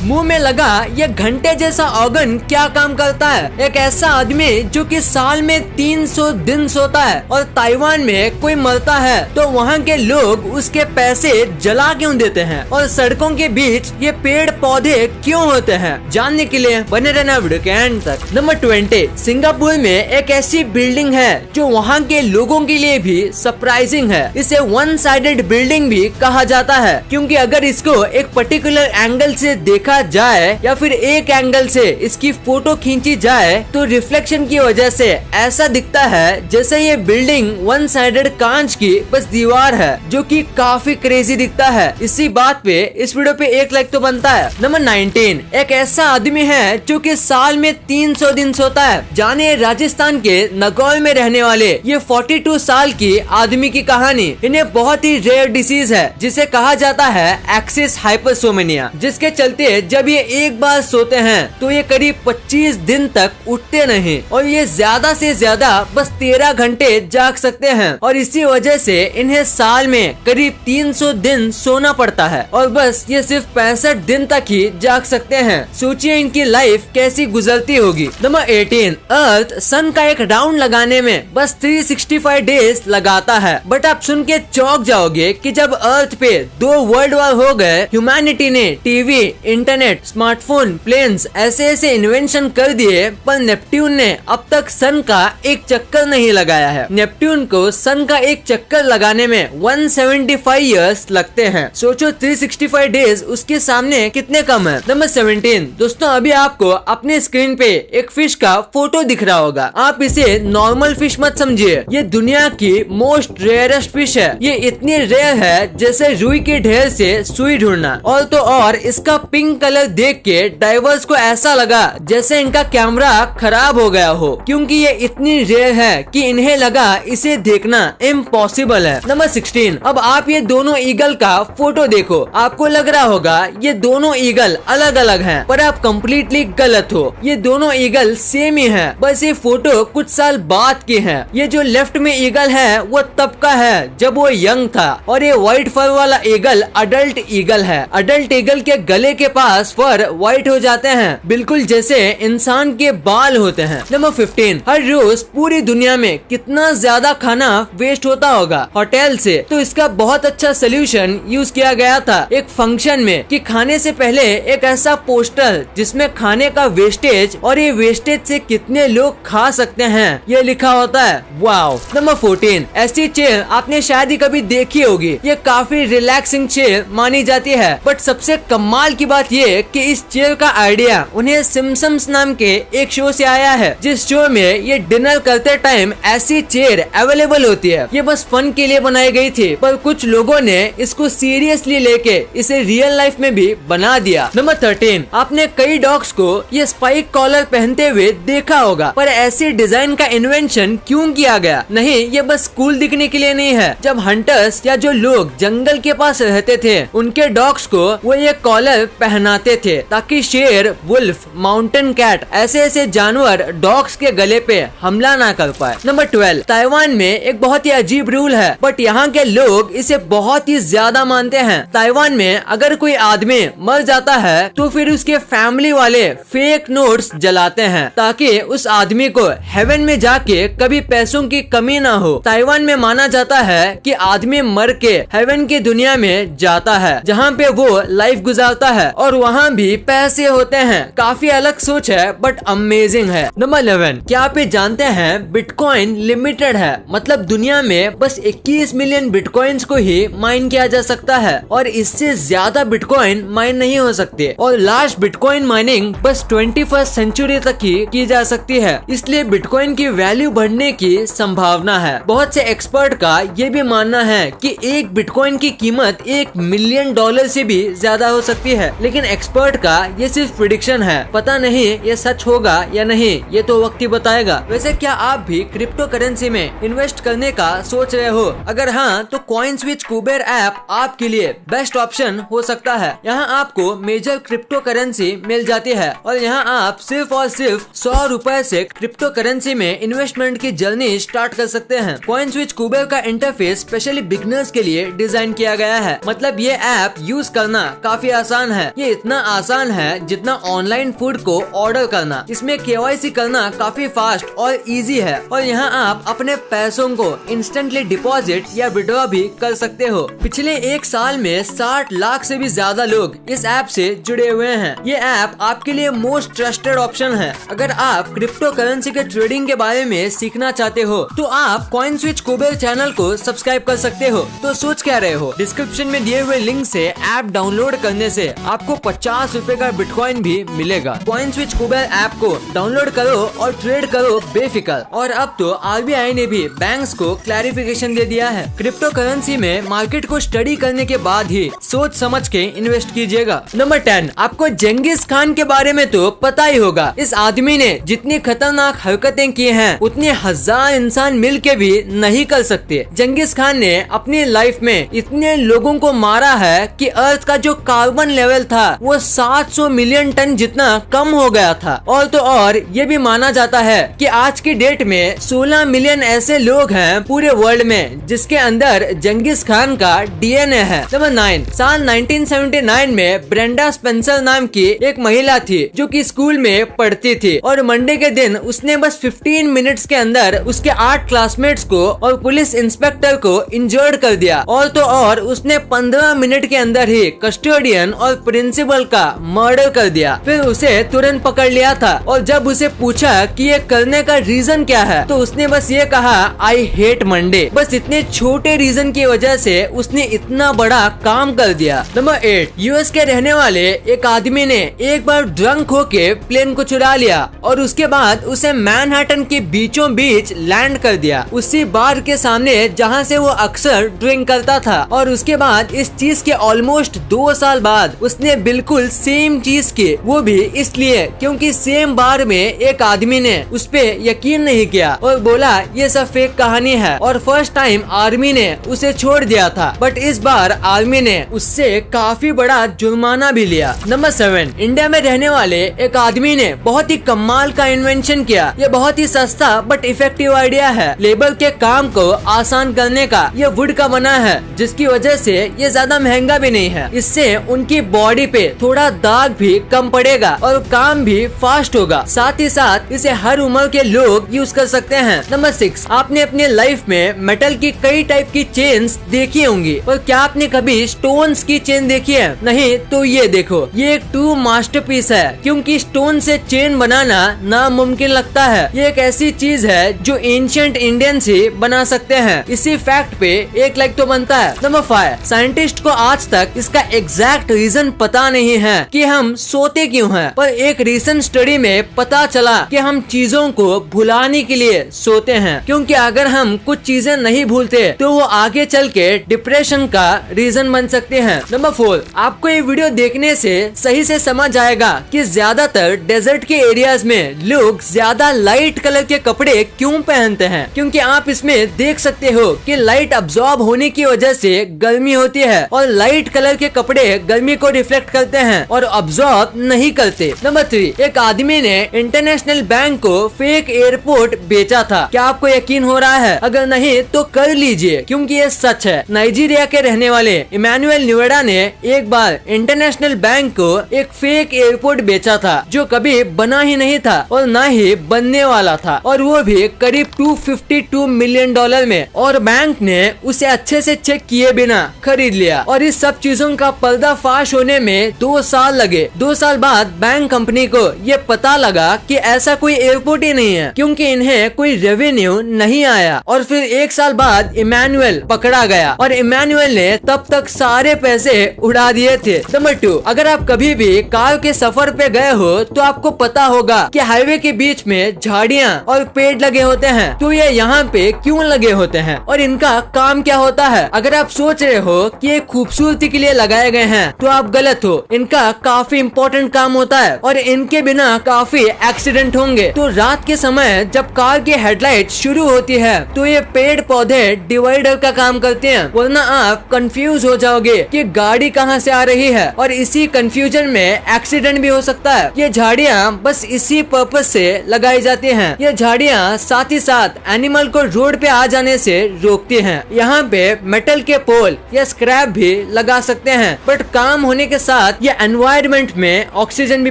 मुंह में लगा ये घंटे जैसा ऑर्गन क्या काम करता है? एक ऐसा आदमी जो कि साल में 300 दिन सोता है और ताइवान में कोई मरता है तो वहाँ के लोग उसके पैसे जला क्यों देते हैं और सड़कों के बीच ये पेड़ पौधे क्यों होते हैं? जानने के लिए बने रहना वीडियो के एंड तक। नंबर 20, सिंगापुर में एक ऐसी बिल्डिंग है जो वहाँ के लोगों के लिए भी सरप्राइजिंग है। इसे वन साइडेड बिल्डिंग भी कहा जाता है क्योंकि अगर इसको एक पर्टिकुलर एंगल से देखा जाए या फिर एक एंगल से इसकी फोटो खींची जाए तो रिफ्लेक्शन की वजह से ऐसा दिखता है जैसे ये बिल्डिंग वन साइडेड कांच की बस दीवार है, जो कि काफी क्रेजी दिखता है। इसी बात पे इस वीडियो पे 1 लाइक तो बनता है। नंबर 19, एक ऐसा आदमी है जो कि साल में 300 दिन सोता है। जाने राजस्थान के नगौल में रहने वाले ये 42 साल की आदमी की कहानी। इन्हें बहुत ही रेयर डिसीज है जिसे कहा जाता है एक्सिस हाइपरसोमेनिया, जिसके चलते जब ये एक बार सोते हैं तो ये करीब 25 दिन तक उठते नहीं और ये ज्यादा से ज्यादा बस 13 घंटे जाग सकते हैं और इसी वजह से इन्हें साल में करीब 300 दिन सोना पड़ता है और बस ये सिर्फ 65 दिन तक ही जाग सकते हैं। सोचिए इनकी लाइफ कैसी गुजरती होगी। नंबर 18, अर्थ सन का एक राउंड लगाने में बस 365 डेज लगाता है। बट आप सुन के चौंक जाओगे कि जब अर्थ पे 2 वर्ल्ड वॉर हो गए, ह्यूमैनिटी ने टीवी, इंटरनेट, स्मार्टफोन, प्लेन्स ऐसे इन्वेंशन कर दिए, पर नेपट्यून ने अब तक सन का एक चक्कर नहीं लगाया है। नेपट्यून को सन का एक चक्कर लगाने में 175 इयर्स लगते हैं। सोचो 365 डेज उसके सामने कितने कम है। नंबर 17, दोस्तों अभी आपको अपने स्क्रीन पे एक फिश का फोटो दिख रहा होगा। आप इसे नॉर्मल फिश मत समझिए, ये दुनिया की मोस्ट रेयरेस्ट फिश है। ये इतनी रेयर है जैसे रुई के ढेर से सुई ढूंढना। और तो और इसका पिंक कलर देख के डाइवर्स को ऐसा लगा जैसे इनका कैमरा खराब हो गया हो, क्योंकि ये इतनी रेयर है कि इन्हें लगा इसे देखना इम्पॉसिबल है। नंबर 16, अब आप ये दोनों ईगल का फोटो देखो। आपको लग रहा होगा ये दोनों ईगल अलग अलग हैं, पर आप कम्प्लीटली गलत हो। ये दोनों ईगल सेम ही है, बस ये फोटो कुछ साल बाद की है। ये जो लेफ्ट में ईगल है वो तब का है जब वो यंग था और ये व्हाइट फर वाला ईगल अडल्ट ईगल है। अडल्ट ईगल के गले के पास फर व्हाइट हो जाते हैं, बिल्कुल जैसे इंसान के बाल होते हैं। नंबर 15, हर रोज पूरी दुनिया में कितना ज्यादा खाना वेस्ट होता होगा होटल से, तो इसका बहुत अच्छा सोल्यूशन यूज किया गया था एक फंक्शन में कि खाने से पहले एक ऐसा पोस्टर जिसमें खाने का वेस्टेज और ये वेस्टेज से कितने लोग खा सकते हैं ये लिखा होता है। वाओ। नंबर 14, ऐसी चेयर आपने शायद ही कभी देखी होगी। ये काफी रिलैक्सिंग चेयर मानी जाती है, बट सबसे कमाल की बात ये कि इस चेयर का आइडिया उन्हें सिम्पसन्स नाम के एक शो से आया है, जिस शो में ये डिनर करते टाइम ऐसी चेयर अवेलेबल होती है। ये बस फन के लिए बनाई गई थी, पर कुछ लोगों ने इसको सीरियसली लेके इसे रियल लाइफ में भी बना दिया। नंबर 13, आपने कई डॉग्स को ये स्पाइक कॉलर पहनते हुए देखा होगा, पर ऐसी डिजाइन का इन्वेंशन क्यों किया गया? नहीं, ये बस कूल दिखने के लिए नहीं है। जब हंटर्स या जो लोग जंगल के पास रहते थे उनके डॉग्स को वो ये कॉलर पहनाते थे ताकि शेर, वुल्फ, माउंटेन कैट ऐसे जानवर डॉग्स के गले पे हमला ना कर पाए। नंबर 12, ताइवान में एक बहुत ही अजीब रूल है, बट यहाँ के लोग इसे बहुत ही ज्यादा मानते हैं। ताइवान में अगर कोई आदमी मर जाता है तो फिर उसके फैमिली वाले फेक नोट्स जलाते हैं ताकि उस आदमी को हेवन में जाके कभी पैसों की कमी ना हो। ताइवान में माना जाता है कि आदमी मर के हेवन की दुनिया में जाता है जहाँ पे वो लाइफ गुजारता है और वहाँ भी पैसे होते हैं। काफी अलग सोच है बट अमेजिंग है। नंबर 11, क्या आप ये जानते हैं बिटकॉइन लिमिटेड है, मतलब दुनिया में बस 21 मिलियन बिटकॉइंस को ही माइन किया जा सकता है और इससे ज्यादा बिटकॉइन माइन नहीं हो सकते और लास्ट बिटकॉइन माइनिंग बस 21st सेंचुरी तक ही की जा सकती है, इसलिए बिटकॉइन की वैल्यू बढ़ने की संभावना है। बहुत से एक्सपर्ट का ये भी मानना है कि एक बिटकॉइन की कीमत $1 मिलियन से भी ज्यादा हो सकती है, लेकिन एक्सपर्ट का ये सिर्फ प्रेडिक्शन है। पता नहीं ये सच होगा या नहीं, ये तो वक्त ही बताएगा। वैसे क्या आप भी क्रिप्टो करेंसी में इन्वेस्ट करने का सोच रहे हो? अगर हाँ तो कॉइनस्विच कुबेर ऐप आपके लिए बेस्ट ऑप्शन हो सकता है। यहाँ आपको मेजर क्रिप्टो करेंसी मिल जाती है और यहाँ आप सिर्फ और सिर्फ 100 रुपए से क्रिप्टो करेंसी में इन्वेस्टमेंट की जर्नी स्टार्ट कर सकते हैं। कॉइनस्विच कुबेर का इंटरफेस स्पेशली बिगनर्स के लिए डिजाइन किया गया है, मतलब ये ऐप यूज करना काफी आसान है। ये इतना आसान है जितना ऑनलाइन फूड को ऑर्डर करना। इसमें KYC करना काफी फास्ट और इजी है और यहाँ आप अपने पैसों को इंस्टेंटली डिपॉजिट या विड्रॉ भी कर सकते हो। पिछले एक साल में 60 लाख से भी ज्यादा लोग इस ऐप से जुड़े हुए हैं। ये ऐप आपके लिए मोस्ट ट्रस्टेड ऑप्शन है। अगर आप क्रिप्टो करेंसी के ट्रेडिंग के बारे में सीखना चाहते हो तो आप CoinSwitch कुबेर चैनल को सब्सक्राइब कर सकते हो। तो सोच क्या रहे हो? डिस्क्रिप्शन में दिए हुए लिंक से ऐप डाउनलोड करने से आपको 50 रुपए का बिटकॉइन भी मिलेगा। CoinSwitch कुबेर ऐप को डाउनलोड करो और ट्रेड करो बेफिक्र। और अब तो RBI ने भी बैंक्स को क्लैरिफिकेशन दे दिया है। क्रिप्टो करेंसी में मार्केट को स्टडी करने के बाद ही सोच समझ के इन्वेस्ट कीजिएगा। नंबर 10, आपको जेंगिस खान के बारे में तो पता ही होगा। इस आदमी ने जितनी खतरनाक हरकतें की हैं, उतने 1000 इंसान मिल के भी नहीं कर सकते। जेंगिस खान ने अपनी लाइफ में इतने लोगों को मारा है कि अर्थ का जो कार्बन लेवल था वो 700 मिलियन टन जितना कम हो गया था। और तो और ये भी माना जाता है कि आज की डेट में 16 मिलियन ऐसे लोग हैं पूरे वर्ल्ड में जिसके अंदर जेंगिस खान का DNA है। नंबर 9, साल 1979 में ब्रेंडा स्पेंसर नाम की एक महिला थी जो कि स्कूल में पढ़ती थी और मंडे के दिन उसने बस 15 मिनट्स के अंदर उसके 8 क्लासमेट्स को और पुलिस इंस्पेक्टर को इंजर्ड कर दिया। और तो और उसने 15 मिनट के अंदर ही कस्टोडियन और प्रिंसिपल का मर्डर कर दिया। फिर उसे तुरंत पकड़ लिया था और जब उसे पूछा कि ये करने का रीजन क्या है तो उसने बस ये कहा, आई हेट मंडे। बस इतने छोटे रीजन की वजह से उसने इतना बड़ा काम कर दिया। नंबर 8, US के रहने वाले एक आदमी ने एक बार ड्रंक होके प्लेन को चुरा लिया और उसके बाद उसे मैनहट्टन के बीचों बीच लैंड कर दिया, उसी बार के सामने जहां से वो अक्सर ड्रिंक करता था। और उसके बाद इस चीज के ऑलमोस्ट 2 साल बाद उसने बिल्कुल सेम चीज की, वो भी इसलिए क्योंकि सेम बार में एक आदमी ने उस पे यकीन नहीं किया और बोला ये सब फेक कहानी है और फर्स्ट टाइम आर्मी ने उसे छोड़ दिया था। बट इस बार आर्मी ने उससे काफी बड़ा जुर्माना भी लिया। नंबर 7, इंडिया में रहने वाले एक आदमी ने बहुत ही कमाल का इन्वेंशन किया। ये बहुत ही सस्ता बट इफेक्टिव आइडिया है लेबर के काम को आसान करने का। ये वुड का बना है जिसकी वजह से ये ज्यादा महंगा भी नहीं है। इससे उनकी बॉडी पे थोड़ा दाग भी कम पड़ेगा और काम भी फास्ट होगा। साथ ही साथ इसे हर उम्र के लोग यूज कर सकते हैं। नंबर 6, आपने अपने लाइफ में मेटल की कई टाइप की चेन्स देखी होंगी और क्या आपने कभी स्टोन्स की चेन देखी है? नहीं तो ये देखो, ये एक ट्रू मास्टरपीस है क्योंकि स्टोन से चेन बनाना नामुमकिन लगता है। ये एक ऐसी चीज है जो एंशिएंट इंडियंस ही बना सकते हैं। इसी फैक्ट पे 1 लाइक तो बनता है। नंबर 5, साइंटिस्ट को आज तक इसका एग्जैक्ट रीजन पता नहीं है कि हम सोते क्यों हैं, पर एक रीसेंट स्टडी में पता चला कि हम चीजों को भुलाने के लिए सोते हैं, क्योंकि अगर हम कुछ चीजें नहीं भूलते तो वो आगे चल के डिप्रेशन का रीजन बन सकते हैं। नंबर 4, आपको ये वीडियो देखने से सही से समझ आएगा कि ज्यादातर डेजर्ट के एरियाज में लोग ज्यादा लाइट कलर के कपड़े क्यों पहनते हैं, क्योंकि आप इसमें देख सकते हो कि लाइट अब्सॉर्ब होने की वजह से गर्मी होती है और लाइट कलर के कपड़े गर्मी को रिफ्लेक्ट करते हैं और अब्सॉर्ब नहीं करते। नंबर 3, एक आदमी ने इंटरनेशनल बैंक को फेक एयरपोर्ट बेचा था। क्या आपको यकीन हो रहा है? अगर नहीं तो कर लीजिए क्योंकि ये सच है। नाइजीरिया के रहने वाले इमैनुअल न्यूएडा ने एक बार इंटरनेशनल बैंक को एक फेक एयरपोर्ट बेचा था जो कभी बना ही नहीं था और न ही बनने वाला था, और वो भी करीब $252 मिलियन में। और बैंक ने उसे अच्छे से चेक किए बिना खरीद लिया और इस सब चीजों का पर्दाफाश होने में 2 साल लगे। 2 साल बाद बैंक कंपनी को ये पता लगा कि ऐसा कोई एयरपोर्ट ही नहीं है क्योंकि इन्हें कोई रेवेन्यू नहीं आया। और फिर 1 साल बाद इमैनुअल पकड़ा गया और इमैनुअल ने तब तक सारे पैसे उड़ा दिए थे। नंबर 2, अगर आप कभी भी कार के सफर पे गए हो तो आपको पता होगा कि हाईवे के बीच में झाड़ियाँ और पेड़ लगे होते हैं। तो ये यहाँ पे क्यों लगे होते हैं और इनका काम क्या होता है? अगर आप सोच रहे हो कि ये खूबसूरती के लिए लगाए गए हैं तो आप गलत हो। इनका काफी इम्पोर्टेंट काम होता है और इनके बिना काफी एक्सीडेंट होंगे। तो रात के समय जब कार की हेडलाइट शुरू होती है तो ये पेड़ पौधे डिवाइडर का काम करते हैं, वरना आप कंफ्यूज हो जाओगे कि गाड़ी कहाँ से आ रही है और इसी कंफ्यूजन में एक्सीडेंट भी हो सकता है। ये झाड़ियाँ बस इसी पर्पस से लगाई जाती हैं। ये झाड़ियाँ साथ ही साथ एनिमल को रोड पे आ जाने से रोकती हैं। यहाँ पे मेटल के पोल या स्क्रैप भी लगा सकते हैं, बट काम होने के साथ साथ ये एनवायरमेंट में ऑक्सीजन भी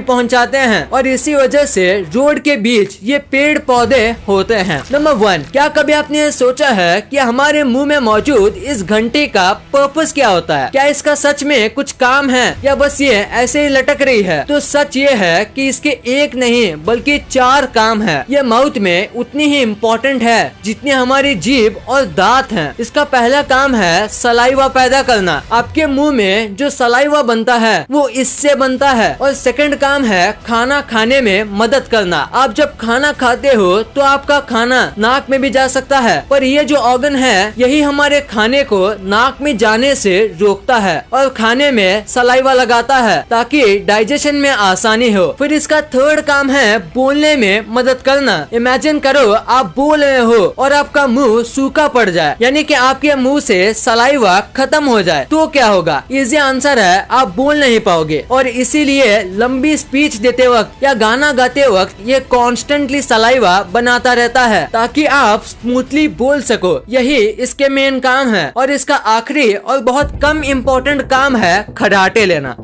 पहुंचाते हैं और इसी वजह से रोड के बीच ये पेड़ पौधे होते हैं। नंबर 1, क्या कभी आपने ये सोचा है कि हमारे मुंह में मौजूद इस घंटे का पर्पस क्या होता है? क्या इसका सच में कुछ काम है या बस ये ऐसे ही लटक रही है? तो सच ये है कि इसके एक नहीं बल्कि 4 काम है। ये माउथ में उतनी ही इम्पोर्टेंट है जितनी हमारी जीभ और दांत हैं। इसका पहला काम है सलाइवा पैदा करना। आपके मुंह में जो सलाइवा बनता है वो इससे बनता है। और सेकंड काम है खाना खाने में मदद करना। आप जब खाना खाते हो तो आपका खाना नाक में भी जा सकता है, पर ये जो ऑर्गन है यही हमारे खाने को नाक में जाने से रोकता है और खाने में सलाइवा लगाता है ताकि डाइजेशन में आसानी हो। फिर इसका थर्ड काम है बोलने में मदद करना। इमेजिन करो आप बोल रहे हो और आपका मुंह सूखा पड़ जाए, यानी कि आपके मुंह से सलाइवा खत्म हो जाए, तो क्या होगा? इजी आंसर है आप बोल नहीं पाओगे। और इसीलिए लंबी स्पीच देते वक्त या गाना गाते वक्त ये कॉन्स्टेंटली सलाइवा बनाता रहता है ताकि आप स्मूथली बोल सको। यही इसके मेन काम है। और इसका आखिरी और बहुत कम इम्पोर्टेंट काम है खर्राटे लेना।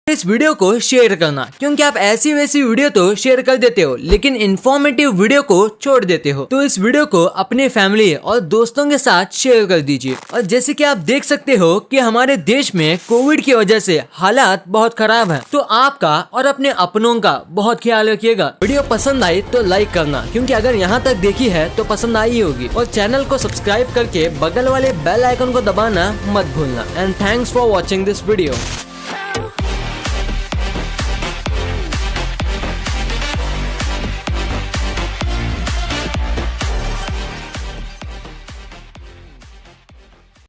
इस वीडियो को शेयर करना, क्योंकि आप ऐसी वैसी वीडियो तो शेयर कर देते हो लेकिन इन्फॉर्मेटिव वीडियो को छोड़ देते हो। तो इस वीडियो को अपने फैमिली और दोस्तों के साथ शेयर कर दीजिए। और जैसे कि आप देख सकते हो कि हमारे देश में कोविड की वजह से हालात बहुत खराब है, तो आपका और अपने अपनों का बहुत ख्याल रखिएगा। वीडियो पसंद आई तो लाइक करना, क्योंकि अगर यहाँ तक देखी है तो पसंद आई होगी। और चैनल को सब्सक्राइब करके बगल वाले बेल आइकन को दबाना मत भूलना। And thanks for watching this video.